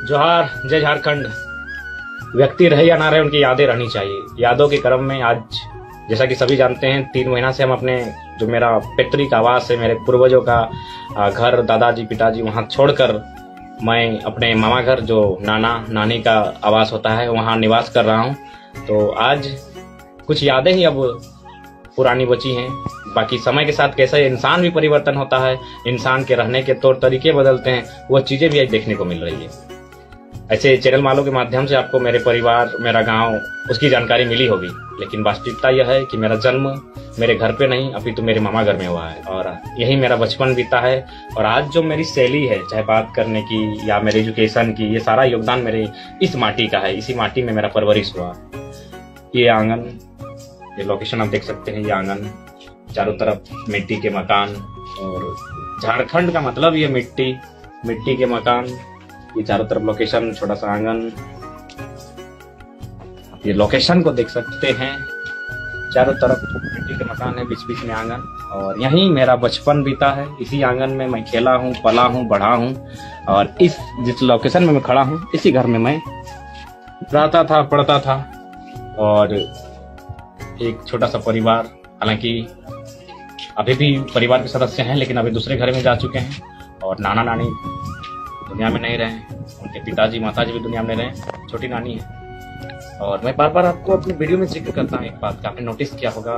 जोहार, जय झारखंड। व्यक्ति रहे या ना रहे, उनकी यादें रहनी चाहिए। यादों के क्रम में आज जैसा कि सभी जानते हैं 3 महीना से हम अपने जो मेरा पैतृक आवास है, मेरे पूर्वजों का घर, दादाजी पिताजी वहाँ छोड़कर मैं अपने मामा घर जो नाना नानी का आवास होता है वहाँ निवास कर रहा हूँ। तो आज कुछ यादें ही अब पुरानी बची हैं। बाकी समय के साथ कैसे इंसान भी परिवर्तन होता है, इंसान के रहने के तौर तरीके बदलते हैं, वह चीज़ें भी आज देखने को मिल रही है। ऐसे चैनल वालों के माध्यम से आपको मेरे परिवार, मेरा गांव, उसकी जानकारी मिली होगी, लेकिन वास्तविकता यह है कि मेरा जन्म मेरे घर पे नहीं अपितु मेरे मामा घर में हुआ है और यही मेरा बचपन बीता है। और आज जो मेरी शैली है, चाहे बात करने की या मेरे एजुकेशन की, ये सारा योगदान मेरे इस माटी का है। इसी माटी में मेरा परवरिश हुआ। ये आंगन, ये लोकेशन आप देख सकते हैं। ये आंगन, चारों तरफ मिट्टी के मकान, और झारखंड का मतलब ये मिट्टी के मकान। ये चारों तरफ लोकेशन, छोटा सा आंगन, ये लोकेशन को देख सकते हैं। चारों तरफ मिट्टी के मकान है, बीच बीच में आंगन, और यहीं मेरा बचपन बीता है। इसी आंगन में मैं खेला हूँ, पला हूँ, बढ़ा हूँ, और जिस लोकेशन में मैं खड़ा हूँ इसी घर में मैं रहता था, पढ़ता था। और एक छोटा सा परिवार, हालांकि अभी भी परिवार के सदस्य हैं लेकिन अभी दूसरे घर में जा चुके हैं, और नाना नानी दुनिया में नहीं रहे, उनके पिताजी माताजी भी दुनिया में नहीं रहे, छोटी नानी है। और मैं बार बार आपको अपनी वीडियो में जिक्र करता हूँ एक बात का, आपने नोटिस किया होगा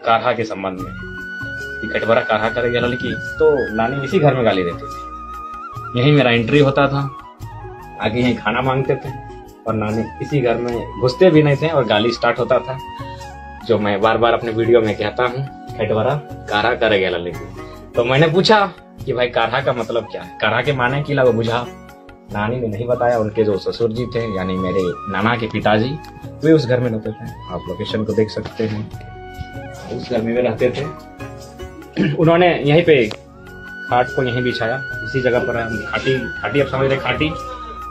काढ़ा के संबंध में। कटवरा काढ़ा करेगा लड़की, तो नानी इसी घर में गाली देती थी। यही मेरा एंट्री होता था, आगे यहीं खाना मांगते थे और नानी इसी घर में घुसते भी नहीं थे और गाली स्टार्ट होता था, जो मैं बार बार अपने वीडियो में कहता हूँ, कटवरा काढ़ा करेगा लड़की। तो मैंने पूछा कि भाई काढ़ा का मतलब क्या है, काढ़ा के माने की लगा बुझा। नानी ने नहीं बताया। उनके जो ससुर जी थे यानी मेरे नाना के पिताजी, वे उस घर में रहते थे। आप लोकेशन को देख सकते हैं, उस घर में वे रहते थे। उन्होंने यहीं पे खाट को यहीं बिछाया, इसी जगह पर खाटी आप समझ रहे, खाटी,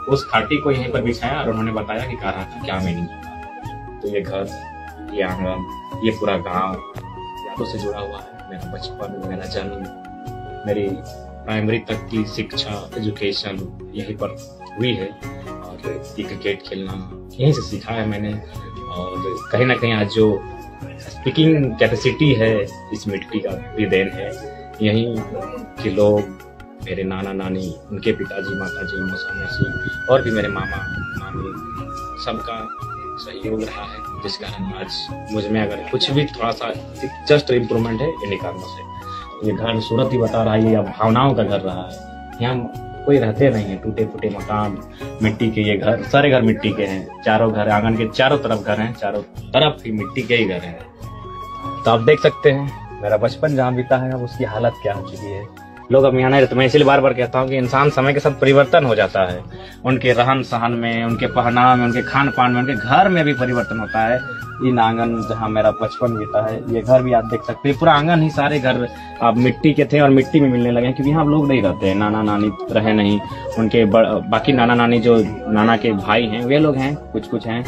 उस खाटी को यहीं पर बिछाया और उन्होंने बताया कि काढ़ा का क्या मीनिंग है। तो ये घर, ये आंगन, ये पूरा गांव यादों से जुड़ा हुआ है। मेरा बचपन, मेरा जन्म, मेरी प्राइमरी तक की शिक्षा, एजुकेशन यहीं पर हुई है। और ये क्रिकेट खेलना यहीं से सीखा है मैंने। और कहीं ना कहीं आज जो स्पीकिंग कैपेसिटी है इस मिट्टी का भी देन है। यहीं के लोग, मेरे नाना नानी, उनके पिताजी माताजी, मौसा मौसी, और भी मेरे मामा मामी, सबका सहयोग रहा है, जिस कारण आज मुझ में अगर कुछ भी थोड़ा सा जस्ट इम्प्रूवमेंट है इन्हीं कारणों से। ये घर सूरत ही बता रहा है, ये भावनाओं का घर रहा है। यहाँ कोई रहते नहीं है, टूटे फूटे मकान, मिट्टी के ये घर, सारे घर मिट्टी के हैं। चारों घर, आंगन के चारों तरफ घर हैं, चारों तरफ ही मिट्टी के ही घर हैं। तो आप देख सकते हैं मेरा बचपन जहाँ बीता है अब उसकी हालत क्या हो चुकी है। लोग अब यहाँ नहीं रहते। मैं इसलिए बार बार कहता हूँ कि इंसान समय के साथ परिवर्तन हो जाता है, उनके रहन सहन में, उनके पहनाव में, उनके खान पान में, उनके घर में भी परिवर्तन होता है। इन आंगन जहाँ मेरा बचपन बीता है, ये घर भी आप देख सकते हैं, पूरा आंगन ही, सारे घर अब मिट्टी के थे और मिट्टी में मिलने लगे, क्योंकि यहाँ लोग नहीं रहते हैं। नाना नानी रहे नहीं, उनके बाकी नाना नानी जो नाना के भाई हैं वे लोग हैं, कुछ हैं,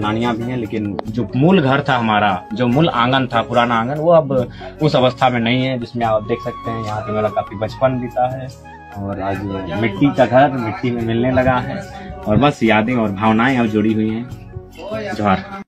नानियाँ भी हैं, लेकिन जो मूल घर था हमारा, जो मूल आंगन था, पुराना आंगन, वो अब उस अवस्था में नहीं है जिसमें आप देख सकते हैं। यहाँ पे मेरा काफी बचपन बीता है और आज मिट्टी का घर मिट्टी में मिलने लगा है, और बस यादें और भावनाएं अब जुड़ी हुई हैं। जोहार।